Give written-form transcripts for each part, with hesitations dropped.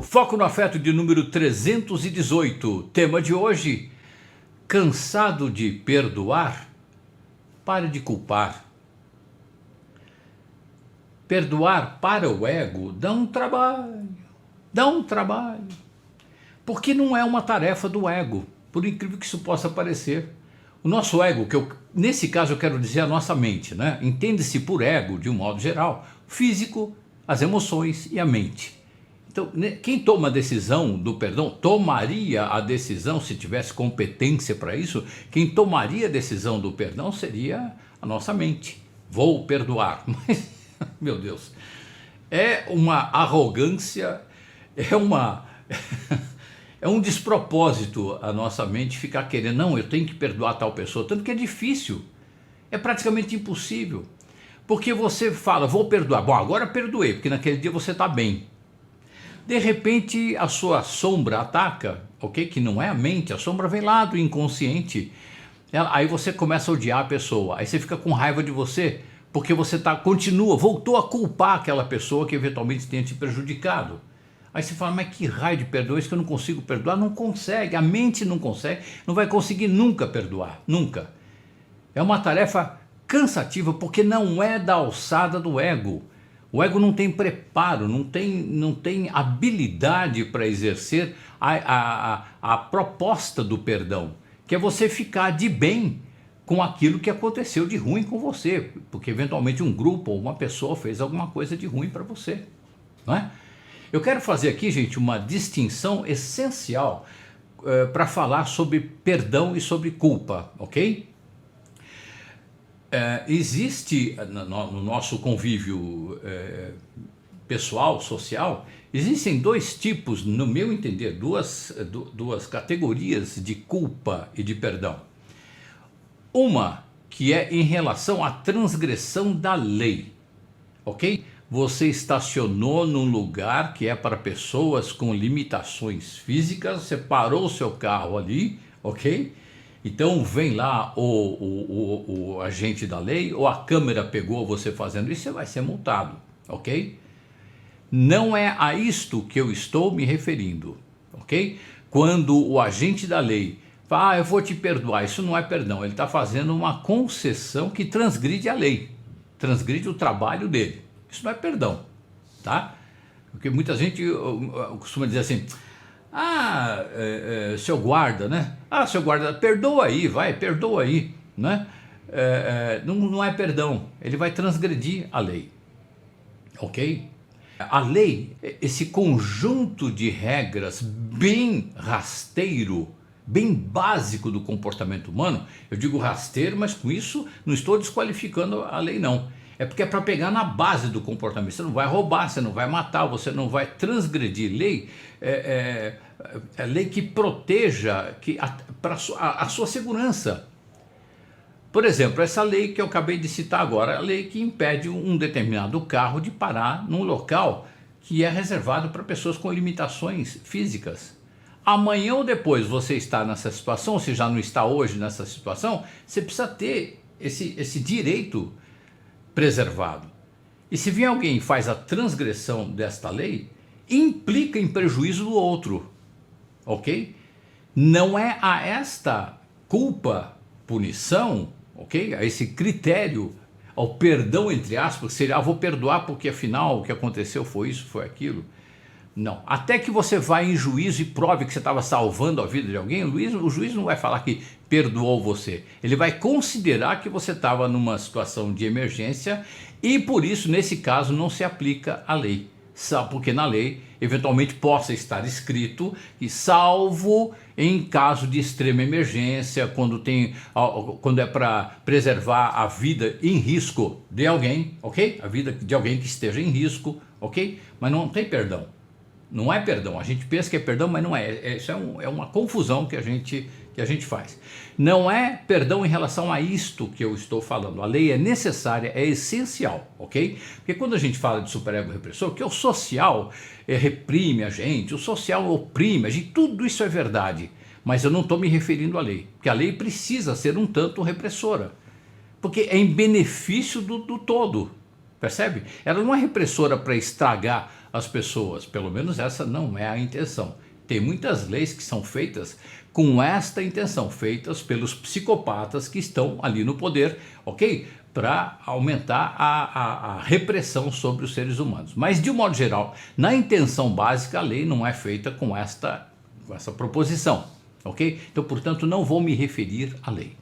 Foco no Afeto de número 318. Tema de hoje: cansado de perdoar? Pare de culpar. Perdoar para o ego dá um trabalho, porque não é uma tarefa do ego, por incrível que isso possa parecer. O nosso ego, nesse caso eu quero dizer a nossa mente, né? Entende-se por ego, de um modo geral, físico, as emoções e a mente. Então, quem toma a decisão do perdão, tomaria a decisão, se tivesse competência para isso, quem tomaria a decisão do perdão seria a nossa mente. Vou perdoar, mas, meu Deus, é uma arrogância, é um despropósito a nossa mente ficar querendo, não, eu tenho que perdoar tal pessoa, tanto que é difícil, é praticamente impossível, porque você fala, vou perdoar, bom, agora perdoei, porque naquele dia você está bem. De repente a sua sombra ataca, ok? Que não é a mente, a sombra vem lá do inconsciente. Aí você começa a odiar a pessoa, aí você fica com raiva de você, porque você voltou a culpar aquela pessoa que eventualmente tenha te prejudicado. Aí você fala, mas que raio de perdão é isso que eu não consigo perdoar? Não consegue, a mente não consegue, não vai conseguir nunca perdoar, nunca. É uma tarefa cansativa porque não é da alçada do ego. O ego não tem preparo, não tem habilidade para exercer a proposta do perdão, que é você ficar de bem com aquilo que aconteceu de ruim com você, porque eventualmente um grupo ou uma pessoa fez alguma coisa de ruim para você, não é? Eu quero fazer aqui, gente, uma distinção essencial para falar sobre perdão e sobre culpa, ok? Existe no nosso convívio pessoal, social, existem dois tipos, no meu entender, duas categorias de culpa e de perdão. Uma que é em relação à transgressão da lei, ok? Você estacionou num lugar que é para pessoas com limitações físicas, você parou o seu carro ali, ok? Então vem lá o agente da lei, ou a câmera pegou você fazendo isso, você vai ser multado, ok? Não é a isto que eu estou me referindo, ok? Quando o agente da lei fala, eu vou te perdoar, isso não é perdão, ele está fazendo uma concessão que transgride a lei, transgride o trabalho dele, isso não é perdão, tá? Porque muita gente costuma dizer assim, seu guarda, né? Seu guarda, perdoa aí, perdoa aí, né? Não é perdão, ele vai transgredir a lei, ok? A lei, esse conjunto de regras bem rasteiro, bem básico do comportamento humano, eu digo rasteiro, mas com isso não estou desqualificando a lei não. É porque é para pegar na base do comportamento. Você não vai roubar, você não vai matar, você não vai transgredir lei. É lei que proteja para a sua segurança. Por exemplo, essa lei que eu acabei de citar agora, a lei que impede um determinado carro de parar num local que é reservado para pessoas com limitações físicas. Amanhã ou depois você está nessa situação, se já não está hoje nessa situação, você precisa ter esse direito preservado. E se vier alguém e faz a transgressão desta lei, implica em prejuízo do outro, ok? Não é a esta culpa, punição, ok? A esse critério, ao perdão entre aspas, que seria, vou perdoar porque afinal o que aconteceu foi isso, foi aquilo. Não, até que você vá em juízo e prove que você estava salvando a vida de alguém, o juiz não vai falar que perdoou você. Ele vai considerar que você estava numa situação de emergência e por isso, nesse caso, não se aplica a lei. Porque na lei, eventualmente, possa estar escrito que salvo em caso de extrema emergência, quando é para preservar a vida em risco de alguém, ok? A vida de alguém que esteja em risco, ok? Mas não tem perdão. Não é perdão, a gente pensa que é perdão, mas não é. Isso é uma confusão que a gente faz. Não é perdão em relação a isto que eu estou falando. A lei é necessária, é essencial, ok? Porque quando a gente fala de superego repressor, que o social reprime a gente, o social oprime a gente, tudo isso é verdade. Mas eu não estou me referindo à lei, porque a lei precisa ser um tanto repressora. Porque é em benefício do todo. Percebe? Ela não é repressora para estragar as pessoas, pelo menos essa não é a intenção. Tem muitas leis que são feitas com esta intenção, feitas pelos psicopatas que estão ali no poder, ok? Para aumentar a repressão sobre os seres humanos. Mas, de um modo geral, na intenção básica, a lei não é feita com essa proposição, ok? Então, portanto, não vou me referir à lei.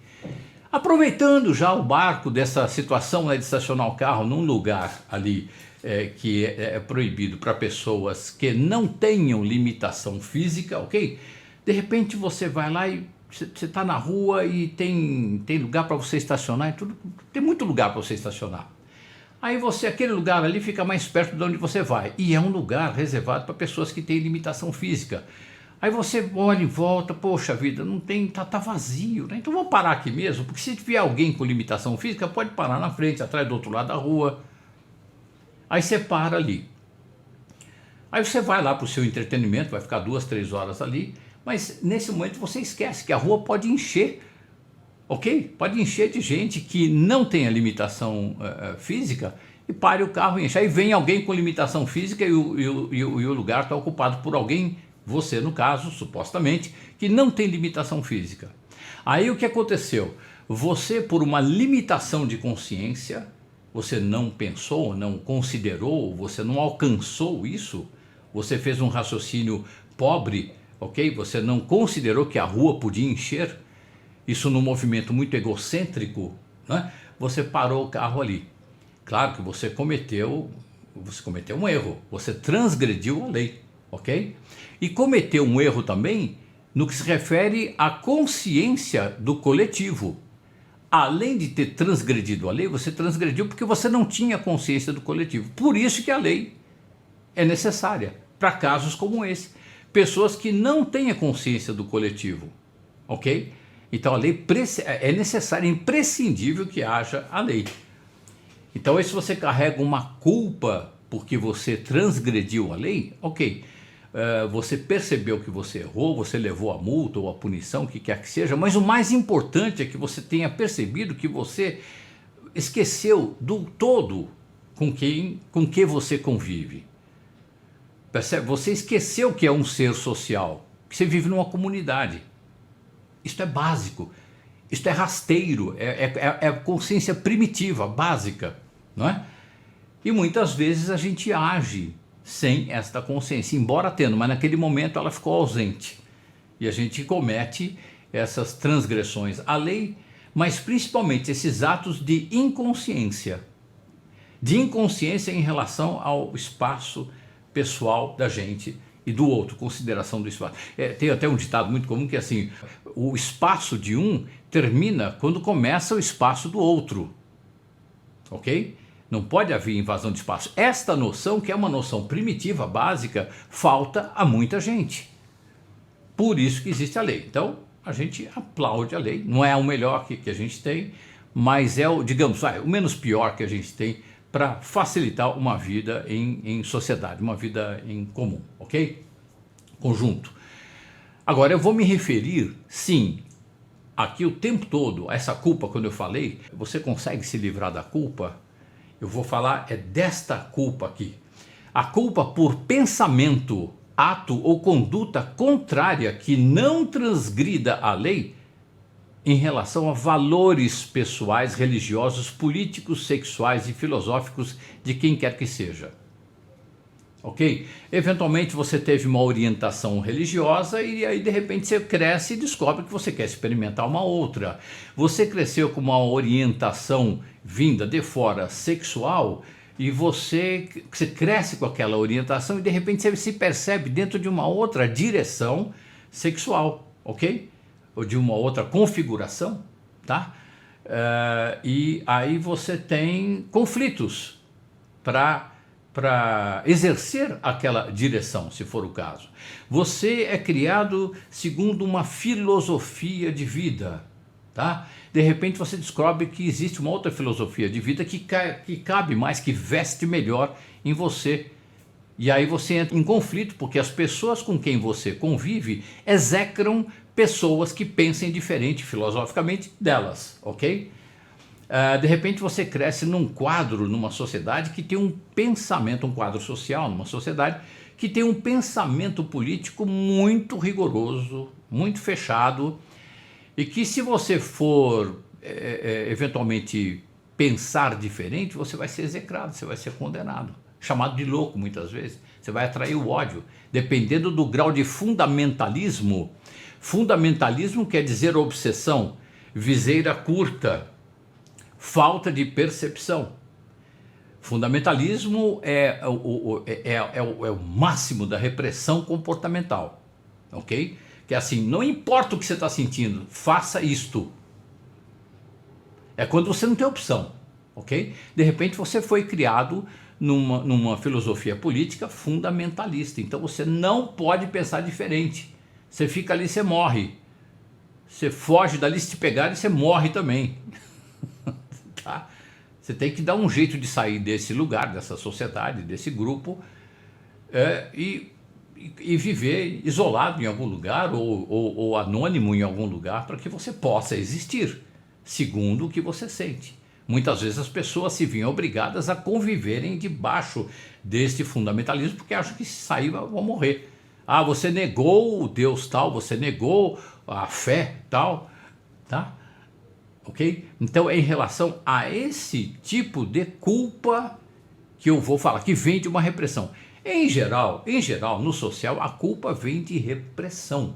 Aproveitando já o barco dessa situação, né, de estacionar o carro num lugar ali que é proibido para pessoas que não tenham limitação física, ok? De repente você vai lá e você está na rua e tem lugar para você estacionar e tudo, tem muito lugar para você estacionar. Aí aquele lugar ali fica mais perto de onde você vai e é um lugar reservado para pessoas que têm limitação física. Aí você olha em volta, poxa vida, não tem, tá vazio, né? Então vou parar aqui mesmo, porque se tiver alguém com limitação física, pode parar na frente, atrás, do outro lado da rua. Aí você para ali. Aí você vai lá para o seu entretenimento, vai ficar 2, 3 horas ali, mas nesse momento você esquece que a rua pode encher, ok? Pode encher de gente que não tem a limitação física e pare o carro e enche. Aí vem alguém com limitação física e o lugar está ocupado por alguém, você no caso, supostamente, que não tem limitação física. Aí o que aconteceu? Você, por uma limitação de consciência, você não pensou, não considerou, você não alcançou isso, você fez um raciocínio pobre, ok? Você não considerou que a rua podia encher, isso num movimento muito egocêntrico, né? Você parou o carro ali. Claro que você cometeu um erro, você transgrediu a lei, ok? E cometeu um erro também no que se refere à consciência do coletivo. Além de ter transgredido a lei, você transgrediu porque você não tinha consciência do coletivo. Por isso que a lei é necessária para casos como esse. Pessoas que não têm a consciência do coletivo, ok? Então a lei é necessária, é imprescindível que haja a lei. Então, se você carrega uma culpa porque você transgrediu a lei, ok. Você percebeu que você errou, você levou a multa ou a punição, o que quer que seja, mas o mais importante é que você tenha percebido que você esqueceu do todo com que você convive. Percebe? Você esqueceu que é um ser social, que você vive numa comunidade. Isto é básico, isto é rasteiro, é consciência primitiva, básica, não é? E muitas vezes a gente age sem esta consciência, embora tendo, mas naquele momento ela ficou ausente. E a gente comete essas transgressões à lei, mas principalmente esses atos de inconsciência em relação ao espaço pessoal da gente e do outro, consideração do espaço. Tem até um ditado muito comum que é assim, o espaço de um termina quando começa o espaço do outro, ok? Não pode haver invasão de espaço. Esta noção, que é uma noção primitiva, básica, falta a muita gente. Por isso que existe a lei. Então, a gente aplaude a lei. Não é o melhor que a gente tem, mas é o, digamos, o menos pior que a gente tem para facilitar uma vida em sociedade, uma vida em comum, ok? Conjunto. Agora, eu vou me referir, sim, aqui o tempo todo, a essa culpa, quando eu falei, você consegue se livrar da culpa? Eu vou falar desta culpa aqui. A culpa por pensamento, ato ou conduta contrária que não transgrida a lei em relação a valores pessoais, religiosos, políticos, sexuais e filosóficos de quem quer que seja. Ok? Eventualmente você teve uma orientação religiosa e aí de repente você cresce e descobre que você quer experimentar uma outra. Você cresceu com uma orientação vinda de fora sexual e você cresce com aquela orientação e de repente você se percebe dentro de uma outra direção sexual, ok? Ou de uma outra configuração, tá? E aí você tem conflitos para exercer aquela direção, se for o caso. Você é criado segundo uma filosofia de vida, tá? De repente você descobre que existe uma outra filosofia de vida que cabe mais, que veste melhor em você. E aí você entra em conflito, porque as pessoas com quem você convive execram pessoas que pensem diferente filosoficamente delas, ok? De repente você cresce num quadro, numa sociedade que tem um pensamento, um quadro social, numa sociedade que tem um pensamento político muito rigoroso, muito fechado, e que se você for eventualmente pensar diferente, você vai ser execrado, você vai ser condenado, chamado de louco muitas vezes, você vai atrair o ódio, dependendo do grau de fundamentalismo. Fundamentalismo quer dizer obsessão, viseira curta, falta de percepção. Fundamentalismo é o máximo da repressão comportamental, ok? Que é assim, não importa o que você está sentindo, faça isto. É quando você não tem opção, ok? De repente você foi criado numa filosofia política fundamentalista, então você não pode pensar diferente. Você fica ali, você morre. Você foge dali, se te pegarem, você morre também. Tá? Você tem que dar um jeito de sair desse lugar, dessa sociedade, desse grupo, e viver isolado em algum lugar ou anônimo em algum lugar para que você possa existir, segundo o que você sente. Muitas vezes as pessoas se veem obrigadas a conviverem debaixo deste fundamentalismo porque acham que se sair vão morrer. Ah, você negou o Deus tal, você negou a fé tal, tá? Ok? Então é em relação a esse tipo de culpa que eu vou falar, que vem de uma repressão. Em geral, no social, a culpa vem de repressão,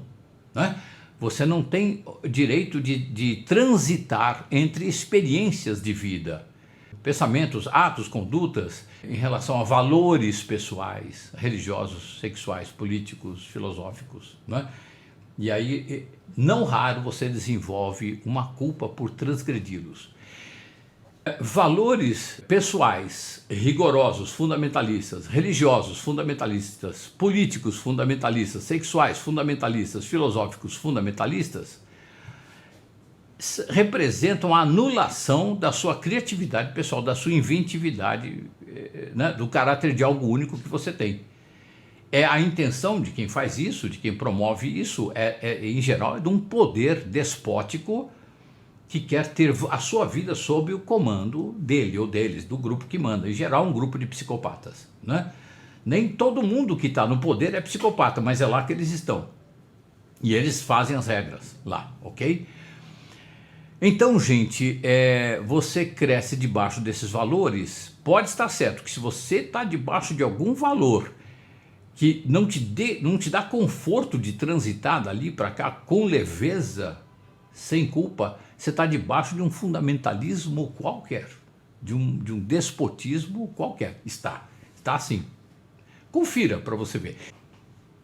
né? Você não tem direito de transitar entre experiências de vida, pensamentos, atos, condutas, em relação a valores pessoais, religiosos, sexuais, políticos, filosóficos, né? E aí, não raro, você desenvolve uma culpa por transgredi-los. Valores pessoais, rigorosos, fundamentalistas, religiosos, fundamentalistas, políticos, fundamentalistas, sexuais, fundamentalistas, filosóficos, fundamentalistas, representam a anulação da sua criatividade pessoal, da sua inventividade, né, do caráter de algo único que você tem. É a intenção de quem faz isso, de quem promove isso, em geral, é de um poder despótico que quer ter a sua vida sob o comando dele ou deles, do grupo que manda. Em geral, um grupo de psicopatas, né? Nem todo mundo que está no poder é psicopata, mas é lá que eles estão. E eles fazem as regras lá, ok? Então, gente, você cresce debaixo desses valores. Pode estar certo que se você está debaixo de algum valor que não te dá conforto de transitar dali para cá com leveza, sem culpa, você está debaixo de um fundamentalismo qualquer, de um despotismo qualquer. Está assim. Confira para você ver.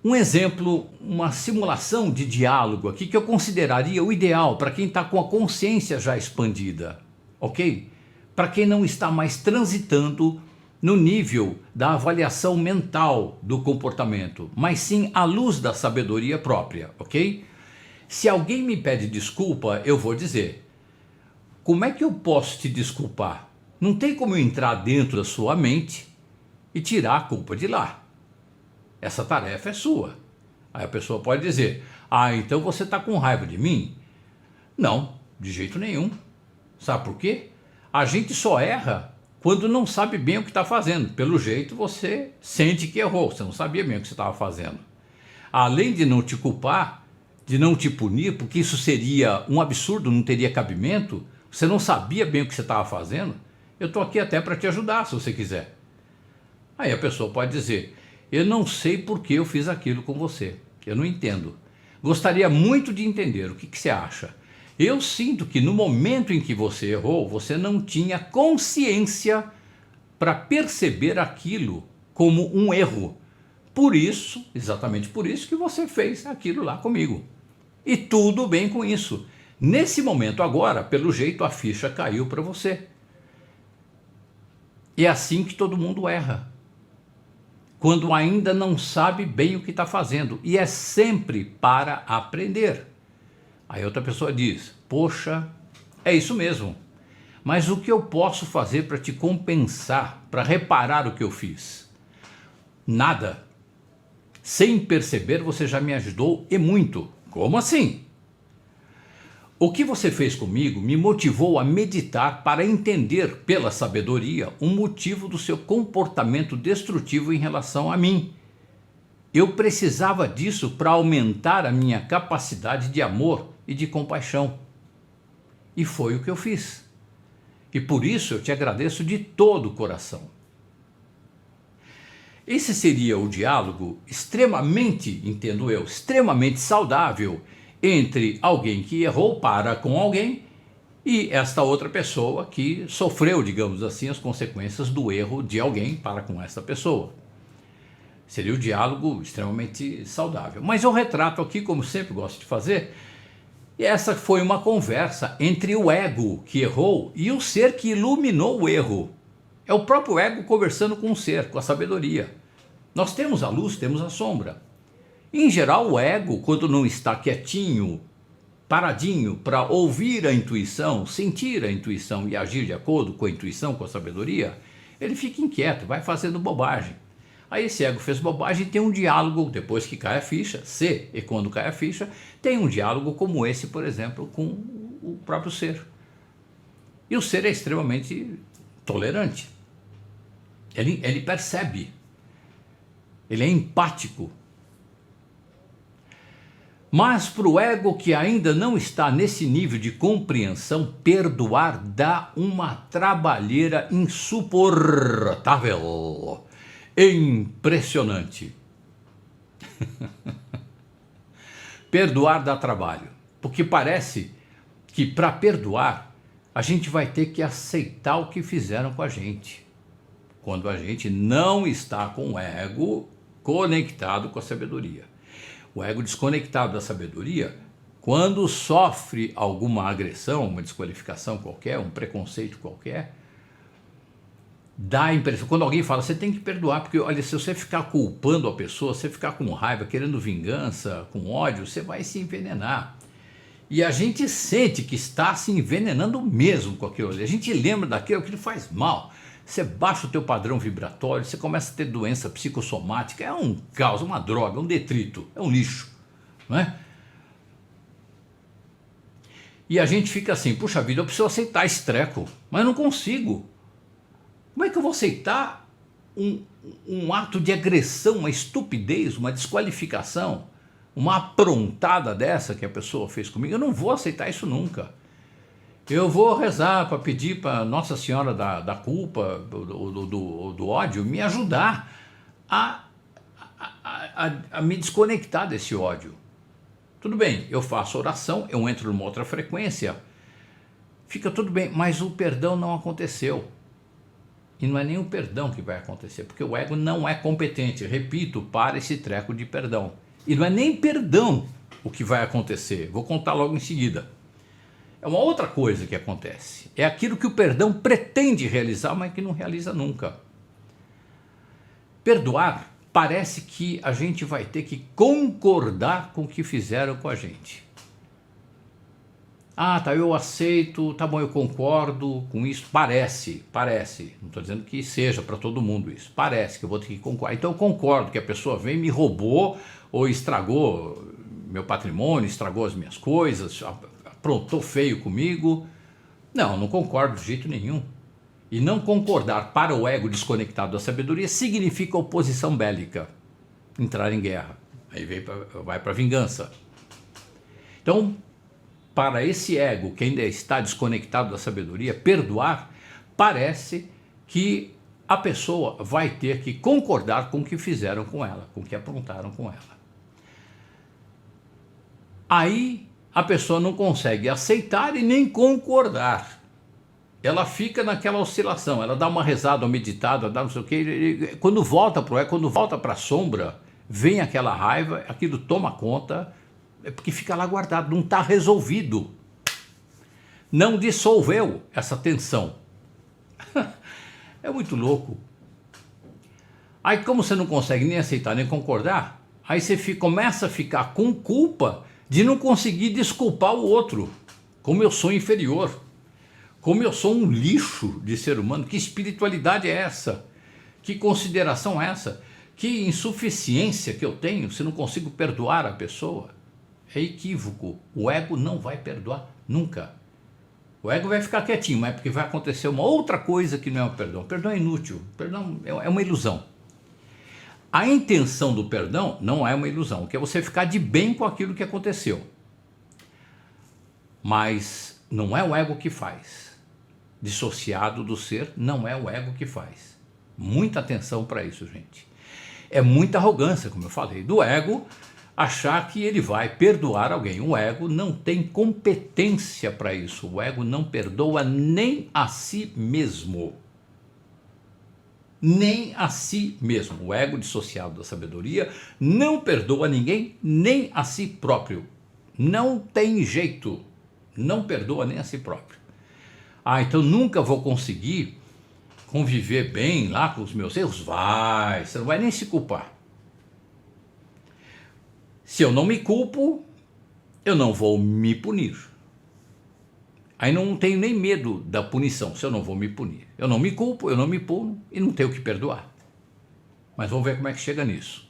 Um exemplo, uma simulação de diálogo aqui que eu consideraria o ideal para quem está com a consciência já expandida, ok? Para quem não está mais transitando no nível da avaliação mental do comportamento, mas sim à luz da sabedoria própria, ok? Se alguém me pede desculpa, eu vou dizer: como é que eu posso te desculpar? Não tem como eu entrar dentro da sua mente e tirar a culpa de lá. Essa tarefa é sua. Aí a pessoa pode dizer: ah, então você está com raiva de mim? Não, de jeito nenhum. Sabe por quê? A gente só erra quando não sabe bem o que está fazendo. Pelo jeito você sente que errou, você não sabia bem o que você estava fazendo. Além de não te culpar, de não te punir, porque isso seria um absurdo, não teria cabimento, você não sabia bem o que você estava fazendo, eu estou aqui até para te ajudar, se você quiser. Aí a pessoa pode dizer: eu não sei por que eu fiz aquilo com você, eu não entendo. Gostaria muito de entender, o que você acha? Eu sinto que no momento em que você errou, você não tinha consciência para perceber aquilo como um erro. Por isso, exatamente por isso que você fez aquilo lá comigo. E tudo bem com isso. Nesse momento agora, pelo jeito, a ficha caiu para você. É assim que todo mundo erra. Quando ainda não sabe bem o que está fazendo. E é sempre para aprender. Aí outra pessoa diz: poxa, é isso mesmo. Mas o que eu posso fazer para te compensar, para reparar o que eu fiz? Nada. Sem perceber, você já me ajudou e muito. Como assim? O que você fez comigo me motivou a meditar para entender pela sabedoria o motivo do seu comportamento destrutivo em relação a mim. Eu precisava disso para aumentar a minha capacidade de amor e de compaixão. E foi o que eu fiz. E por isso eu te agradeço de todo o coração. Esse seria o diálogo extremamente, entendo eu, extremamente saudável entre alguém que errou para com alguém e esta outra pessoa que sofreu, digamos assim, as consequências do erro de alguém para com esta pessoa. Seria o diálogo extremamente saudável. Mas eu retrato aqui, como sempre gosto de fazer, e essa foi uma conversa entre o ego que errou e o ser que iluminou o erro. É o próprio ego conversando com o ser, com a sabedoria. Nós temos a luz, temos a sombra. Em geral, o ego, quando não está quietinho, paradinho, para ouvir a intuição, sentir a intuição e agir de acordo com a intuição, com a sabedoria, ele fica inquieto, vai fazendo bobagem. Aí esse ego fez bobagem e tem um diálogo, depois que cai a ficha, se e quando cai a ficha, tem um diálogo como esse, por exemplo, com o próprio ser. E o ser é extremamente tolerante. Ele percebe. Ele é empático. Mas para o ego que ainda não está nesse nível de compreensão, perdoar dá uma trabalheira insuportável. Impressionante. Perdoar dá trabalho, porque parece que para perdoar a gente vai ter que aceitar o que fizeram com a gente, quando a gente não está com o ego conectado com a sabedoria. O ego desconectado da sabedoria, quando sofre alguma agressão, uma desqualificação qualquer, um preconceito qualquer, dá a impressão, quando alguém fala, você tem que perdoar, porque olha, se você ficar culpando a pessoa, se você ficar com raiva, querendo vingança, com ódio, você vai se envenenar. E a gente sente que está se envenenando mesmo com aquilo ali. A gente lembra daquilo que faz mal. Você baixa o teu padrão vibratório, você começa a ter doença psicossomática, é um caos, uma droga, um detrito, é um lixo, não é? E a gente fica assim, puxa vida, eu preciso aceitar esse treco, mas eu não consigo. Como é que eu vou aceitar um ato de agressão, uma estupidez, uma desqualificação, uma aprontada dessa que a pessoa fez comigo? Eu não vou aceitar isso nunca. Eu vou rezar para pedir para Nossa Senhora da culpa, do ódio, me ajudar a me desconectar desse ódio. Tudo bem, eu faço oração, eu entro numa outra frequência, fica tudo bem, mas o perdão não aconteceu. E não é nem o perdão que vai acontecer, porque o ego não é competente, repito, para esse treco de perdão. E não é nem perdão o que vai acontecer, vou contar logo em seguida. É uma outra coisa que acontece, é aquilo que o perdão pretende realizar, mas que não realiza nunca. Perdoar, parece que a gente vai ter que concordar com o que fizeram com a gente. Ah, tá, eu aceito, tá bom, eu concordo com isso, parece, não estou dizendo que seja para todo mundo isso, parece que eu vou ter que concordar, então eu concordo que a pessoa vem, me roubou ou estragou meu patrimônio, estragou as minhas coisas, aprontou feio comigo. Não concordo de jeito nenhum. E não concordar para o ego desconectado da sabedoria significa oposição bélica, entrar em guerra, aí vai para vingança. Então, para esse ego que ainda está desconectado da sabedoria, perdoar parece que a pessoa vai ter que concordar com o que fizeram com ela, com o que aprontaram com ela. Aí a pessoa não consegue aceitar e nem concordar. Ela fica naquela oscilação, ela dá uma rezada, uma meditada, dá não sei o que, quando volta para o ego, quando volta para a sombra, vem aquela raiva, aquilo toma conta, é porque fica lá guardado, não está resolvido. Não dissolveu essa tensão. É muito louco. Aí como você não consegue nem aceitar, nem concordar, aí você começa a ficar com culpa de não conseguir desculpar o outro. Como eu sou inferior. Como eu sou um lixo de ser humano. Que espiritualidade é essa? Que consideração é essa? Que insuficiência que eu tenho se não consigo perdoar a pessoa? É equívoco. O ego não vai perdoar Nunca. O ego vai ficar quietinho, mas é porque vai acontecer uma outra coisa que não é o perdão. O perdão é inútil, o perdão é uma ilusão. A intenção do perdão não é uma ilusão, que é você ficar de bem com aquilo que aconteceu. Mas não é o ego que faz. Dissociado do ser, não é o ego que faz. Muita atenção para isso, gente. É muita arrogância, como eu falei, do ego achar que ele vai perdoar alguém. O ego não tem competência para isso. O ego não perdoa nem a si mesmo. Nem a si mesmo. O ego dissociado da sabedoria não perdoa ninguém, nem a si próprio. Não tem jeito. Não perdoa nem a si próprio. Ah, então nunca vou conseguir conviver bem lá com os meus erros? Vai, você não vai nem se culpar. Se eu não me culpo, eu não vou me punir. Aí não tenho nem medo da punição, se eu não vou me punir. Eu não me culpo, eu não me puno e não tenho que perdoar. Mas vamos ver como é que chega nisso.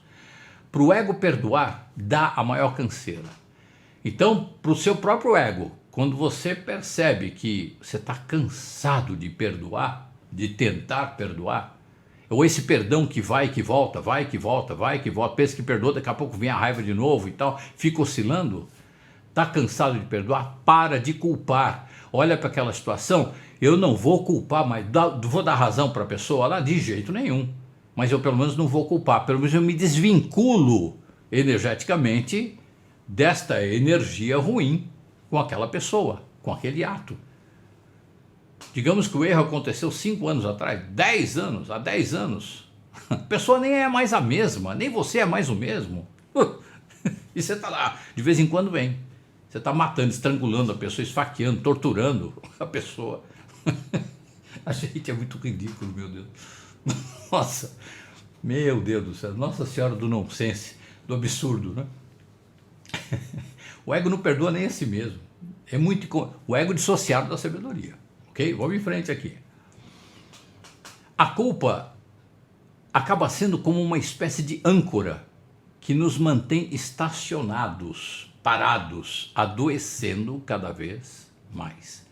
Para o ego perdoar, dá a maior canseira. Então, para o seu próprio ego, quando você percebe que você está cansado de perdoar, de tentar perdoar, ou esse perdão que vai e que volta, vai que volta, vai que volta, pensa que perdoa, daqui a pouco vem a raiva de novo e tal, fica oscilando, está cansado de perdoar, para de culpar, olha para aquela situação, eu não vou culpar, mas vou dar razão para a pessoa lá, de jeito nenhum, mas eu pelo menos não vou culpar, pelo menos eu me desvinculo energeticamente desta energia ruim com aquela pessoa, com aquele ato. Digamos que o erro aconteceu 5 anos atrás, 10 anos, há 10 anos. A pessoa nem é mais a mesma, nem você é mais o mesmo. E você está lá, de vez em quando vem. Você está matando, estrangulando a pessoa, esfaqueando, torturando a pessoa. A gente é muito ridículo, meu Deus. Nossa, meu Deus do céu, Nossa Senhora do nonsense, do absurdo, né? O ego não perdoa nem a si mesmo. É muito o ego dissociado da sabedoria. Ok? Vamos em frente aqui. A culpa acaba sendo como uma espécie de âncora que nos mantém estacionados, parados, adoecendo cada vez mais.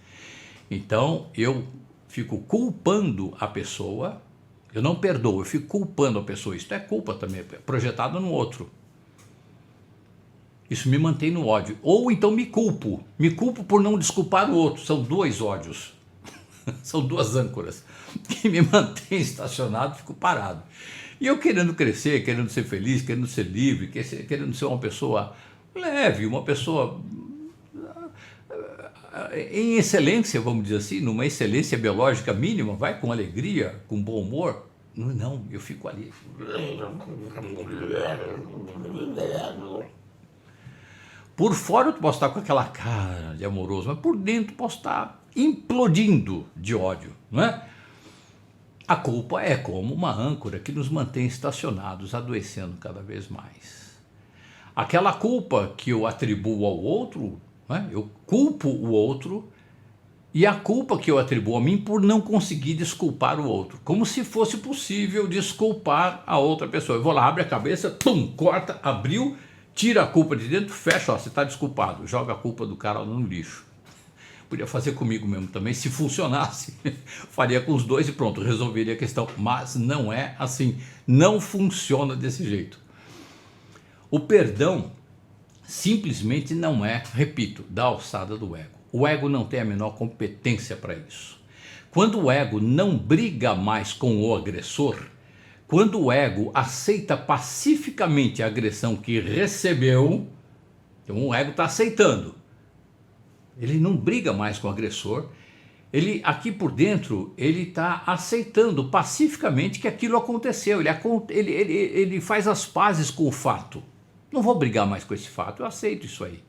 Então, eu fico culpando a pessoa, eu não perdoo, eu fico culpando a pessoa. Isso é culpa também, projetado no outro. Isso me mantém no ódio. Ou então me culpo por não desculpar o outro. São 2 ódios. São 2 âncoras que me mantêm estacionado, fico parado. E eu querendo crescer, querendo ser feliz, querendo ser livre, querendo ser uma pessoa leve, uma pessoa em excelência, vamos dizer assim, numa excelência biológica mínima, vai com alegria, com bom humor. Não, eu fico ali. Por fora eu posso estar com aquela cara de amoroso, mas por dentro posso estar implodindo de ódio, não é? A culpa é como uma âncora que nos mantém estacionados, adoecendo cada vez mais. Aquela culpa que eu atribuo ao outro, né? Eu culpo o outro, e a culpa que eu atribuo a mim por não conseguir desculpar o outro, como se fosse possível desculpar a outra pessoa. Eu vou lá, abre a cabeça, pum, corta, abriu, tira a culpa de dentro, fecha, ó, você está desculpado, joga a culpa do cara no lixo. Podia fazer comigo mesmo também, se funcionasse, faria com os 2 e pronto, resolveria a questão, mas não é assim, não funciona desse jeito. O perdão simplesmente não é, repito, da alçada do ego. O ego não tem a menor competência para isso. Quando o ego não briga mais com o agressor, quando o ego aceita pacificamente a agressão que recebeu, então o ego está aceitando. Ele não briga mais com o agressor, ele aqui por dentro, ele está aceitando pacificamente que aquilo aconteceu, ele faz as pazes com o fato. Não vou brigar mais com esse fato, eu aceito isso aí.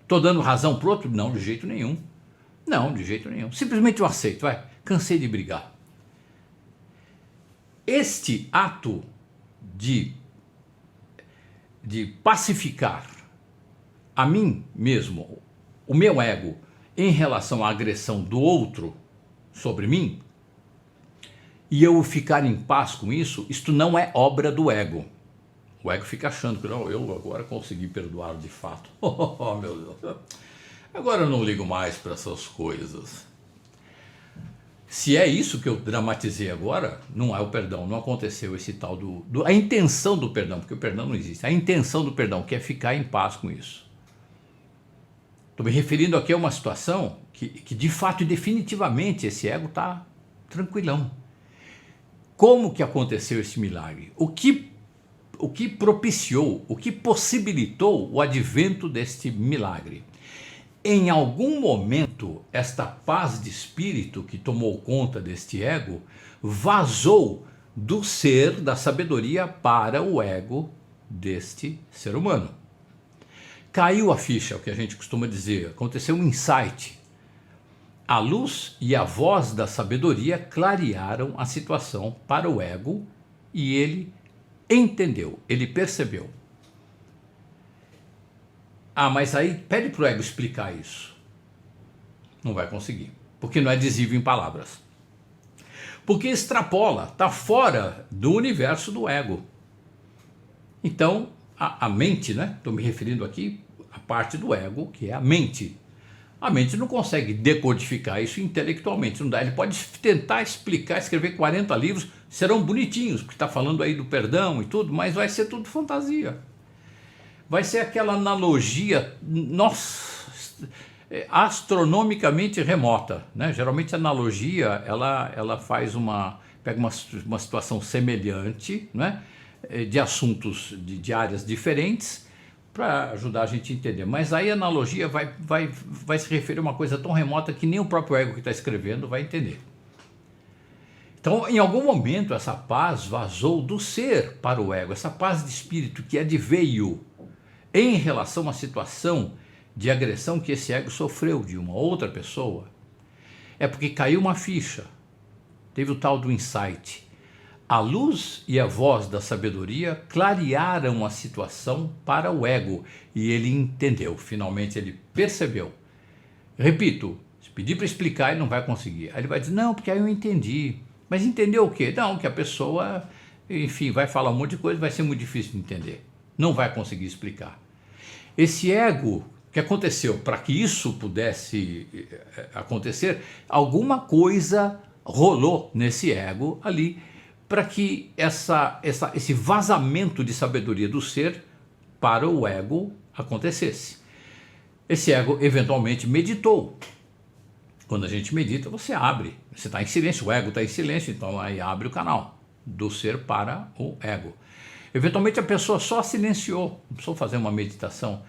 Estou dando razão para o outro? Não, de jeito nenhum. Não, de jeito nenhum. Simplesmente eu aceito, vai, cansei de brigar. Este ato de pacificar a mim mesmo, o meu ego, em relação à agressão do outro sobre mim, e eu ficar em paz com isso, isto não é obra do ego. O ego fica achando que não, eu agora consegui perdoar de fato. Oh, meu Deus. Agora eu não ligo mais para essas coisas. Se é isso que eu dramatizei agora, não é o perdão, não aconteceu esse tal a intenção do perdão, porque o perdão não existe. A intenção do perdão, que é ficar em paz com isso. Estou me referindo aqui a uma situação que de fato e definitivamente esse ego está tranquilão. Como que aconteceu esse milagre? O que propiciou, o que possibilitou o advento deste milagre? Em algum momento, esta paz de espírito que tomou conta deste ego vazou do ser, da sabedoria, para o ego deste ser humano. Caiu a ficha, o que a gente costuma dizer, aconteceu um insight. A luz e a voz da sabedoria clarearam a situação para o ego e ele entendeu, ele percebeu. Ah, mas aí pede para o ego explicar isso. Não vai conseguir, porque não é dizível em palavras. Porque extrapola, está fora do universo do ego. Então, a mente, né? Estou me referindo aqui à parte do ego, que é a mente. A mente não consegue decodificar isso intelectualmente, não dá. Ele pode tentar explicar, escrever 40 livros, serão bonitinhos, porque está falando aí do perdão e tudo, mas vai ser tudo fantasia. Vai ser aquela analogia, nossa, astronomicamente remota, né? Geralmente a analogia, ela faz pega uma situação semelhante, né? De assuntos de áreas diferentes, para ajudar a gente a entender. Mas aí a analogia vai se referir a uma coisa tão remota que nem o próprio ego que está escrevendo vai entender. Então, em algum momento, essa paz vazou do ser para o ego, essa paz de espírito que adveio em relação à situação de agressão que esse ego sofreu de uma outra pessoa. É porque caiu uma ficha, teve o tal do insight. A luz e a voz da sabedoria clarearam a situação para o ego e ele entendeu, finalmente ele percebeu. Repito, se pedir para explicar ele não vai conseguir. Aí ele vai dizer, não, porque aí eu entendi. Mas entendeu o quê? Não, que a pessoa, enfim, vai falar um monte de coisa, vai ser muito difícil de entender. Não vai conseguir explicar. Esse ego que aconteceu, para que isso pudesse acontecer, alguma coisa rolou nesse ego ali, para que esse vazamento de sabedoria do ser para o ego acontecesse. Esse ego eventualmente meditou. Quando a gente medita, você abre, você está em silêncio, o ego está em silêncio, então aí abre o canal do ser para o ego. Eventualmente a pessoa só silenciou, não precisou fazer uma meditação.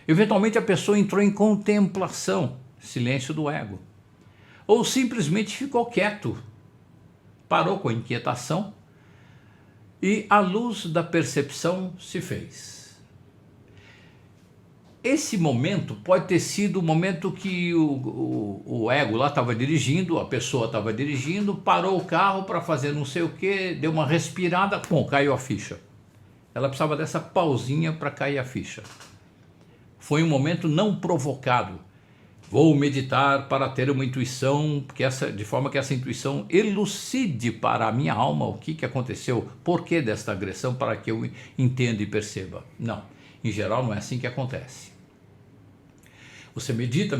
Eventualmente a pessoa entrou em contemplação, silêncio do ego. Ou simplesmente ficou quieto, parou com a inquietação e a luz da percepção se fez. Esse momento pode ter sido o momento que o ego lá estava dirigindo, a pessoa estava dirigindo, parou o carro para fazer não sei o que, deu uma respirada, pum, caiu a ficha. Ela precisava dessa pausinha para cair a ficha. Foi um momento não provocado. Vou meditar para ter uma intuição, de forma que essa intuição elucide para a minha alma o que aconteceu, por que desta agressão, para que eu entenda e perceba. Não, em geral não é assim que acontece. Você medita,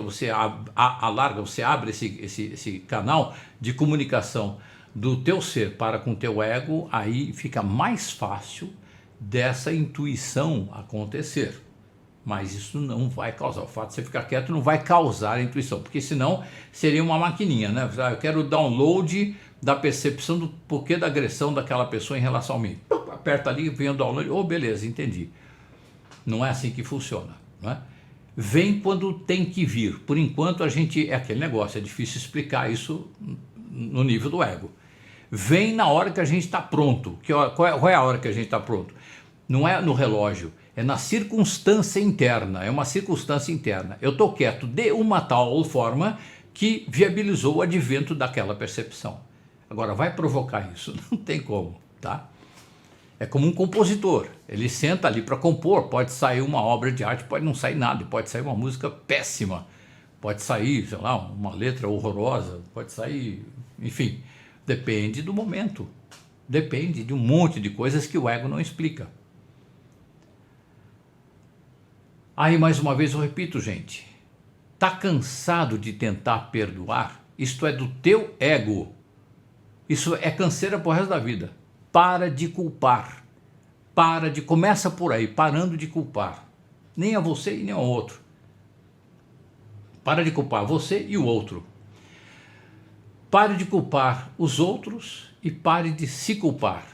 você alarga, você abre esse canal de comunicação do teu ser para com o teu ego, aí fica mais fácil dessa intuição acontecer. Mas isso não vai causar, o fato de você ficar quieto não vai causar a intuição, porque senão seria uma maquininha, né? Eu quero o download da percepção do porquê da agressão daquela pessoa em relação a mim. Aperta ali, vem o download, beleza, entendi. Não é assim que funciona, não é? Vem quando tem que vir. Por enquanto é aquele negócio, é difícil explicar isso no nível do ego. Vem na hora que a gente está pronto. Qual é a hora que a gente está pronto? Não é no relógio, é na circunstância interna, é uma circunstância interna. Eu estou quieto de uma tal forma que viabilizou o advento daquela percepção. Agora, vai provocar isso? Não tem como, tá? É como um compositor, ele senta ali para compor, pode sair uma obra de arte, pode não sair nada, pode sair uma música péssima, pode sair, sei lá, uma letra horrorosa, pode sair, enfim, depende do momento, depende de um monte de coisas que o ego não explica. Aí, mais uma vez, eu repito, gente. Tá cansado de tentar perdoar? Isto é do teu ego. Isso é canseira pro resto da vida. Para de culpar. Começa por aí, parando de culpar. Nem a você e nem ao outro. Para de culpar você e o outro. Pare de culpar os outros e pare de se culpar.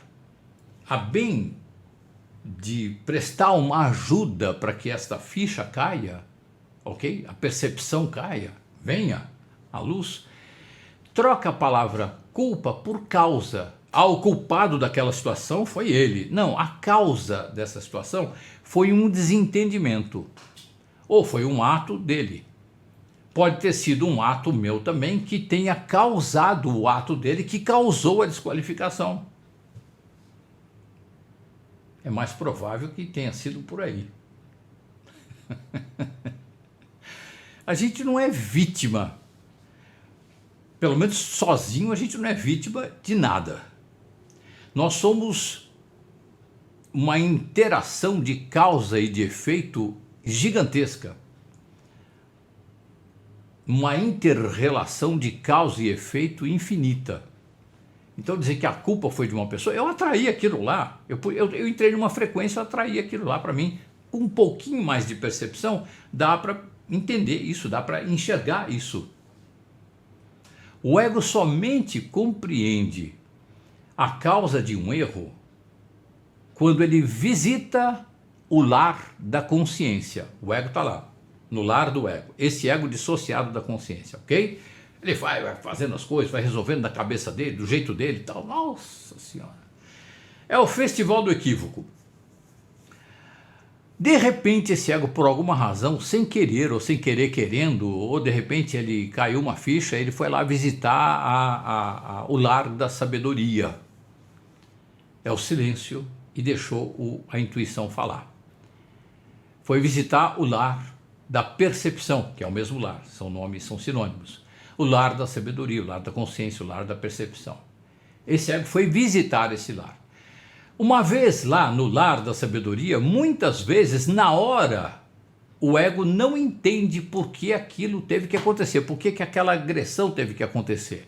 A bem de prestar uma ajuda para que esta ficha caia, ok? A percepção caia, venha à luz. Troca a palavra culpa por causa. O culpado daquela situação foi ele. Não, a causa dessa situação foi um desentendimento. Ou foi um ato dele. Pode ter sido um ato meu também que tenha causado o ato dele, que causou a desqualificação. É mais provável que tenha sido por aí. A gente não é vítima. Pelo menos sozinho a gente não é vítima de nada. Nós somos uma interação de causa e de efeito gigantesca. Uma inter-relação de causa e efeito infinita. Então dizer que a culpa foi de uma pessoa, eu atraí aquilo lá, eu entrei numa frequência, eu atraí aquilo lá para mim. Com um pouquinho mais de percepção, dá para entender isso, dá para enxergar isso. O ego somente compreende a causa de um erro quando ele visita o lar da consciência. O ego está lá, no lar do ego, esse ego dissociado da consciência, ok? Ele vai fazendo as coisas, vai resolvendo da cabeça dele, do jeito dele e tal. Nossa Senhora. É o festival do equívoco. De repente esse ego, por alguma razão, sem querer ou sem querer querendo, ou de repente ele caiu uma ficha, ele foi lá visitar o lar da sabedoria. É o silêncio e deixou a intuição falar. Foi visitar o lar da percepção, que é o mesmo lar, são nomes, são sinônimos. O lar da sabedoria, o lar da consciência, o lar da percepção. Esse ego foi visitar esse lar. Uma vez lá no lar da sabedoria, muitas vezes na hora, o ego não entende por que aquilo teve que acontecer, por que aquela agressão teve que acontecer.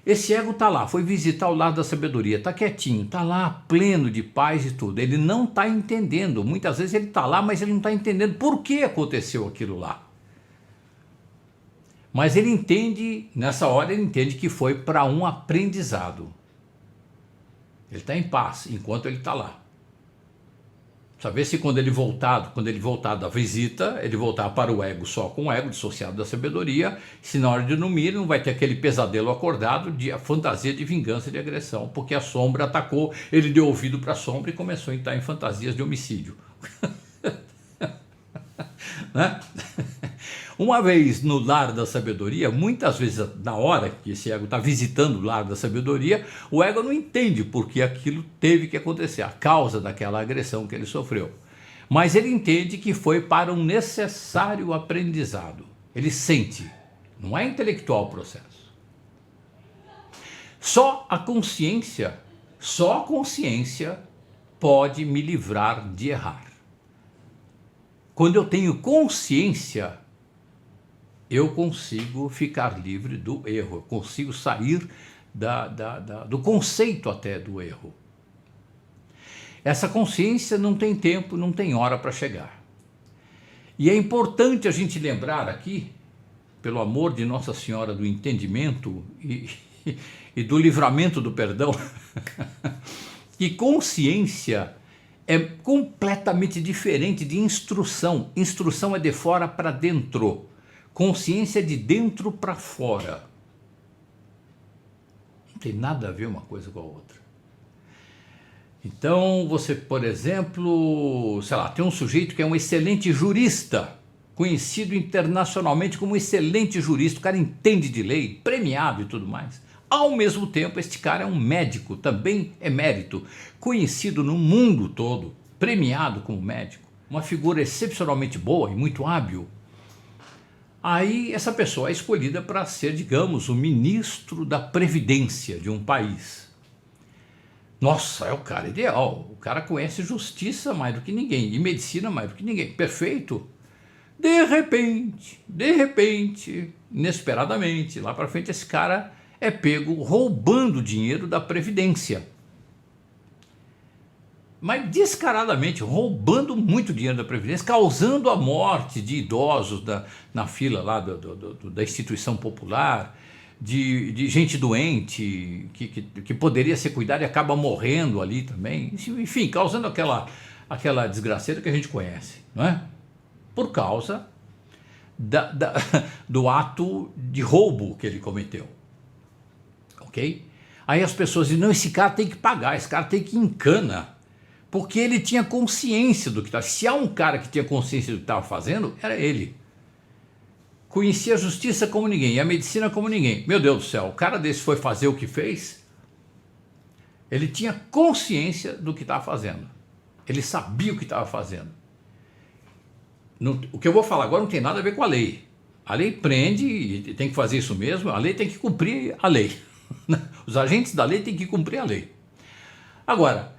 Esse ego está lá, foi visitar o lar da sabedoria, está quietinho, está lá pleno de paz e tudo. Ele não está entendendo, muitas vezes ele está lá, mas ele não está entendendo por que aconteceu aquilo lá. Mas ele entende, nessa hora ele entende que foi para um aprendizado. Ele está em paz enquanto ele está lá. Saber se quando ele voltar da visita, ele voltar para o ego só com o ego dissociado da sabedoria, se na hora de dormir ele não vai ter aquele pesadelo acordado de a fantasia de vingança e de agressão, porque a sombra atacou, ele deu ouvido para a sombra e começou a entrar em fantasias de homicídio. Né? Uma vez no lar da sabedoria, muitas vezes na hora que esse ego está visitando o lar da sabedoria, o ego não entende por que aquilo teve que acontecer, a causa daquela agressão que ele sofreu. Mas ele entende que foi para um necessário aprendizado. Ele sente, não é intelectual o processo. Só a consciência pode me livrar de errar. Quando eu tenho consciência, eu consigo ficar livre do erro, eu consigo sair do conceito até do erro. Essa consciência não tem tempo, não tem hora para chegar. E é importante a gente lembrar aqui, pelo amor de Nossa Senhora do Entendimento e do livramento do perdão, que consciência é completamente diferente de instrução. Instrução é de fora para dentro. Consciência é de dentro para fora. Não tem nada a ver uma coisa com a outra. Então você, por exemplo, sei lá, tem um sujeito que é um excelente jurista, conhecido internacionalmente como um excelente jurista, o cara entende de lei, premiado e tudo mais. Ao mesmo tempo, este cara é um médico, também emérito, conhecido no mundo todo, premiado como médico, uma figura excepcionalmente boa e muito hábil. Aí essa pessoa é escolhida para ser, digamos, o ministro da Previdência de um país. Nossa, é o cara ideal. O cara conhece justiça mais do que ninguém e medicina mais do que ninguém. Perfeito. De repente, inesperadamente, lá para frente, esse cara é pego roubando dinheiro da Previdência. Mas descaradamente, roubando muito dinheiro da Previdência, causando a morte de idosos na fila lá da instituição popular, de gente doente que poderia ser cuidada e acaba morrendo ali também. Enfim, causando aquela desgraceira que a gente conhece, não é? Por causa do ato de roubo que ele cometeu. Ok? Aí as pessoas dizem, não, esse cara tem que pagar, esse cara tem que ir em cana, porque ele tinha consciência do que estava. Se há um cara que tinha consciência do que estava fazendo, era ele. Conhecia a justiça como ninguém e a medicina como ninguém. Meu Deus do céu, o cara desse foi fazer o que fez, ele tinha consciência do que estava fazendo. Ele sabia o que estava fazendo. O que eu vou falar agora não tem nada a ver com a lei. A lei prende e tem que fazer isso mesmo, a lei tem que cumprir a lei. Os agentes da lei têm que cumprir a lei. Agora,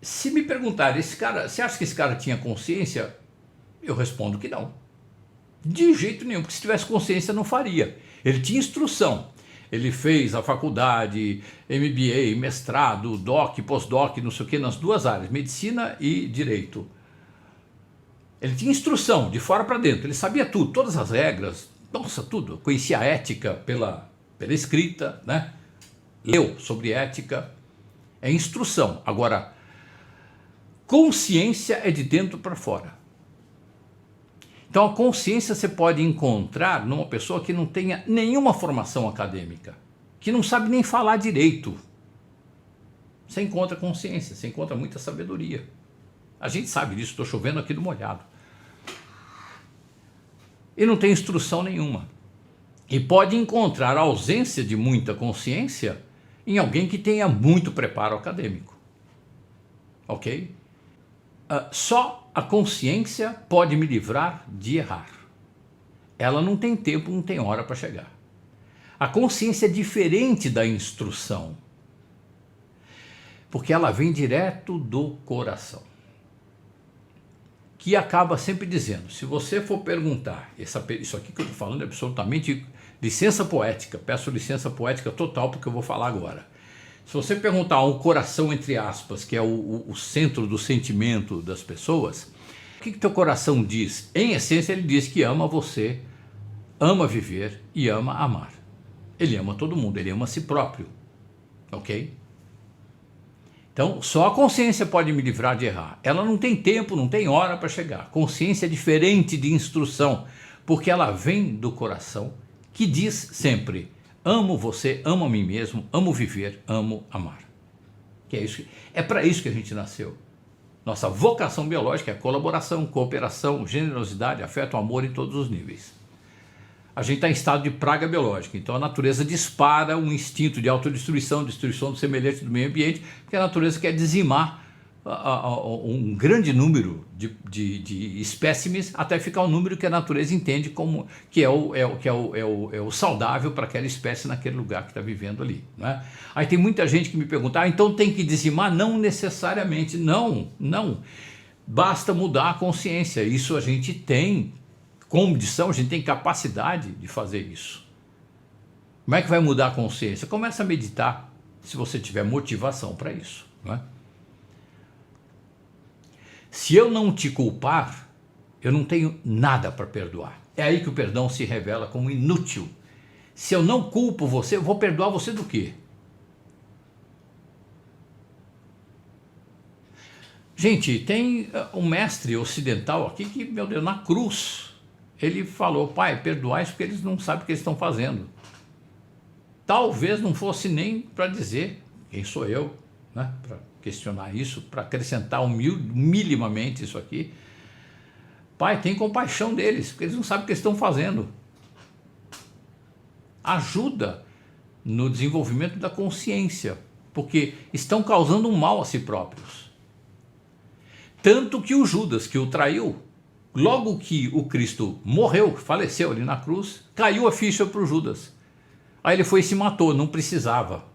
se me perguntarem, você acha que esse cara tinha consciência? Eu respondo que não. De jeito nenhum, porque se tivesse consciência não faria. Ele tinha instrução. Ele fez a faculdade, MBA, mestrado, doc, pós-doc, não sei o que, nas duas áreas, medicina e direito. Ele tinha instrução de fora para dentro, ele sabia tudo, todas as regras, nossa, tudo. Conhecia a ética pela escrita, né? Leu sobre ética, é instrução. Agora, consciência é de dentro para fora. Então a consciência você pode encontrar numa pessoa que não tenha nenhuma formação acadêmica, que não sabe nem falar direito. Você encontra consciência, você encontra muita sabedoria. A gente sabe disso, estou chovendo aqui do molhado. E não tem instrução nenhuma. E pode encontrar a ausência de muita consciência em alguém que tenha muito preparo acadêmico. Ok? Só a consciência pode me livrar de errar. Ela não tem tempo, não tem hora para chegar. A consciência é diferente da instrução, porque ela vem direto do coração, que acaba sempre dizendo, se você for perguntar, isso aqui que eu estou falando é absolutamente licença poética, peço licença poética total porque eu vou falar agora. Se você perguntar ao coração, entre aspas, que é o centro do sentimento das pessoas, o que teu coração diz? Em essência, ele diz que ama você, ama viver e ama amar. Ele ama todo mundo, ele ama a si próprio, ok? Então, só a consciência pode me livrar de errar. Ela não tem tempo, não tem hora para chegar. Consciência é diferente de instrução, porque ela vem do coração, que diz sempre, amo você, amo a mim mesmo, amo viver, amo amar. Que é isso, é para isso que a gente nasceu. Nossa vocação biológica é colaboração, cooperação, generosidade, afeto, amor em todos os níveis. A gente está em estado de praga biológica, então a natureza dispara um instinto de autodestruição, destruição do semelhante do meio ambiente, porque a natureza quer dizimar um grande número de espécimes até ficar um número que a natureza entende como que é o saudável para aquela espécie naquele lugar que está vivendo ali, né? Aí tem muita gente que me pergunta, então tem que dizimar? Não necessariamente, não. Basta mudar a consciência, isso a gente tem condição, a gente tem capacidade de fazer isso. Como é que vai mudar a consciência? Começa a meditar, se você tiver motivação para isso, não é? Se eu não te culpar, eu não tenho nada para perdoar. É aí que o perdão se revela como inútil. Se eu não culpo você, eu vou perdoar você do quê? Gente, tem um mestre ocidental aqui que, meu Deus, na cruz, ele falou, pai, perdoai porque eles não sabem o que eles estão fazendo. Talvez não fosse nem para dizer quem sou eu, né? Para questionar isso, para acrescentar minimamente isso aqui. Pai, tem compaixão deles, porque eles não sabem o que eles estão fazendo. Ajuda no desenvolvimento da consciência, porque estão causando um mal a si próprios. Tanto que o Judas, que o traiu, logo que o Cristo morreu, faleceu ali na cruz, caiu a ficha para o Judas. Aí ele foi e se matou, não precisava.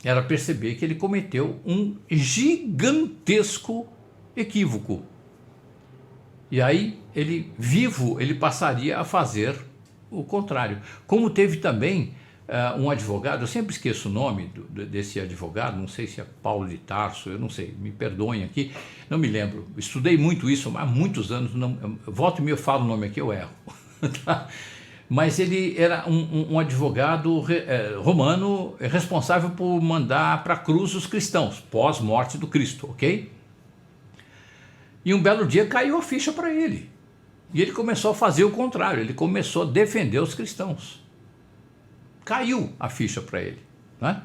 era perceber que ele cometeu um gigantesco equívoco. E aí, ele vivo, ele passaria a fazer o contrário. Como teve também um advogado, eu sempre esqueço o nome desse advogado, não sei se é Paulo de Tarso, eu não sei, me perdoem aqui, não me lembro, estudei muito isso há muitos anos, volta e meia eu falo o nome aqui, eu erro, tá? Mas ele era um advogado romano responsável por mandar para a cruz os cristãos, pós-morte do Cristo, ok? E um belo dia caiu a ficha para ele, e ele começou a fazer o contrário, ele começou a defender os cristãos. Caiu a ficha para ele, né?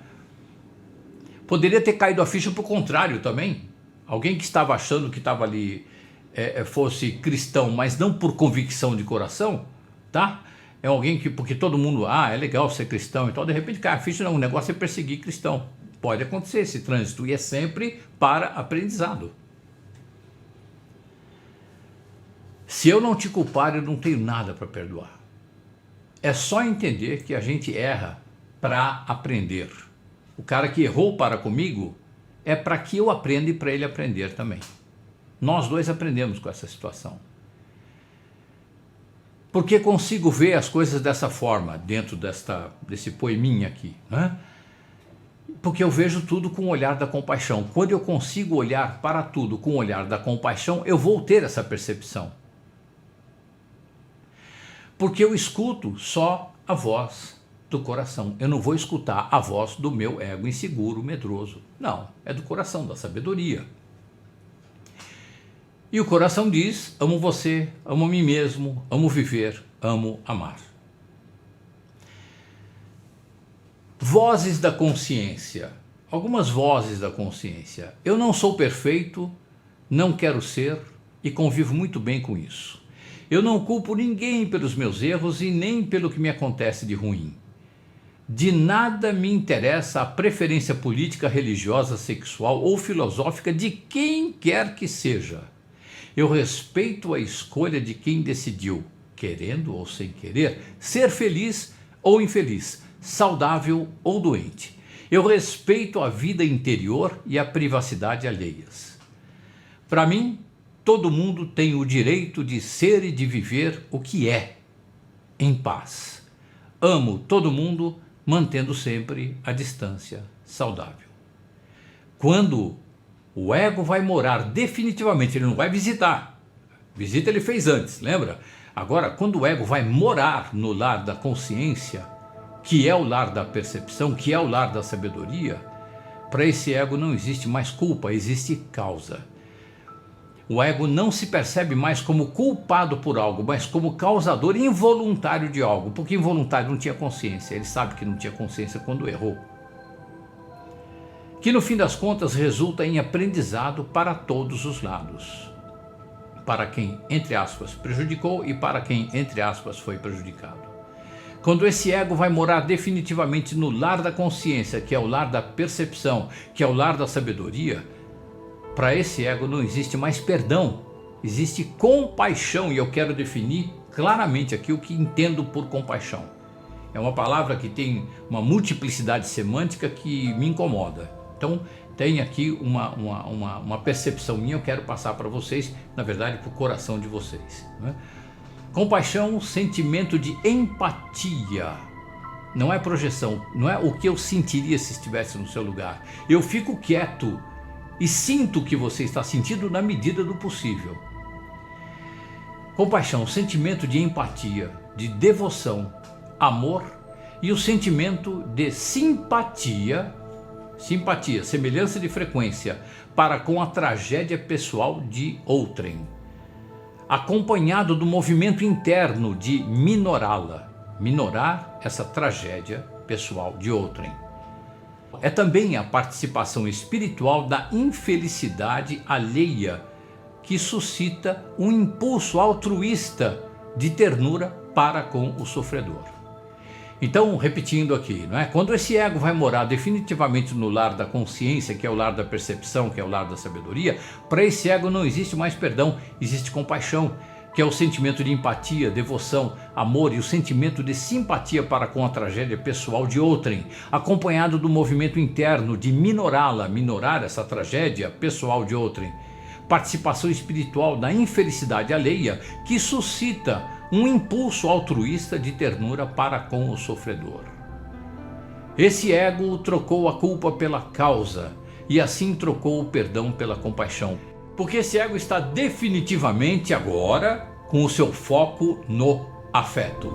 Poderia ter caído a ficha para o contrário também. Alguém que estava achando que estava ali fosse cristão, mas não por convicção de coração, tá? É alguém que, porque todo mundo, é legal ser cristão e tal, de repente cai a ficha, não, o negócio é perseguir cristão. Pode acontecer esse trânsito e é sempre para aprendizado. Se eu não te culpar, eu não tenho nada para perdoar. É só entender que a gente erra para aprender. O cara que errou para comigo é para que eu aprenda e para ele aprender também. Nós dois aprendemos com essa situação. Porque consigo ver as coisas dessa forma, dentro desse poeminha aqui, né? Porque eu vejo tudo com o olhar da compaixão. Quando eu consigo olhar para tudo com o olhar da compaixão, eu vou ter essa percepção. Porque eu escuto só a voz do coração. Eu não vou escutar a voz do meu ego inseguro, medroso. Não, é do coração, da sabedoria. E o coração diz, amo você, amo a mim mesmo, amo viver, amo amar. Vozes da consciência. Algumas vozes da consciência. Eu não sou perfeito, não quero ser e convivo muito bem com isso. Eu não culpo ninguém pelos meus erros e nem pelo que me acontece de ruim. De nada me interessa a preferência política, religiosa, sexual ou filosófica de quem quer que seja. Eu respeito a escolha de quem decidiu, querendo ou sem querer, ser feliz ou infeliz, saudável ou doente. Eu respeito a vida interior e a privacidade alheias. Para mim, todo mundo tem o direito de ser e de viver o que é, em paz. Amo todo mundo, mantendo sempre a distância saudável. Quando o ego vai morar definitivamente, ele não vai visitar. Visita ele fez antes, lembra? Agora, quando o ego vai morar no lar da consciência, que é o lar da percepção, que é o lar da sabedoria, para esse ego não existe mais culpa, existe causa. O ego não se percebe mais como culpado por algo, mas como causador involuntário de algo, porque involuntário não tinha consciência, ele sabe que não tinha consciência quando errou. Que no fim das contas resulta em aprendizado para todos os lados. Para quem, entre aspas, prejudicou e para quem, entre aspas, foi prejudicado. Quando esse ego vai morar definitivamente no lar da consciência, que é o lar da percepção, que é o lar da sabedoria, para esse ego não existe mais perdão, existe compaixão, e eu quero definir claramente aqui o que entendo por compaixão. É uma palavra que tem uma multiplicidade semântica que me incomoda. Então tem aqui uma percepção minha, eu quero passar para vocês, na verdade para o coração de vocês, né? Compaixão, sentimento de empatia, não é projeção, não é o que eu sentiria se estivesse no seu lugar. Eu fico quieto e sinto o que você está sentindo na medida do possível. Compaixão, sentimento de empatia, de devoção, amor e o sentimento de simpatia, semelhança de frequência para com a tragédia pessoal de outrem, acompanhado do movimento interno de minorá-la, minorar essa tragédia pessoal de outrem. É também a participação espiritual da infelicidade alheia que suscita um impulso altruísta de ternura para com o sofredor. Então, repetindo aqui, não é? Quando esse ego vai morar definitivamente no lar da consciência, que é o lar da percepção, que é o lar da sabedoria, para esse ego não existe mais perdão, existe compaixão. que é o sentimento de empatia, devoção, amor e o sentimento de simpatia para com a tragédia pessoal de outrem, acompanhado do movimento interno de minorá-la, minorar essa tragédia pessoal de outrem. Participação espiritual da infelicidade alheia que suscita um impulso altruísta de ternura para com o sofredor. Esse ego trocou a culpa pela causa e assim trocou o perdão pela compaixão. Porque esse ego está definitivamente agora com o seu foco no afeto.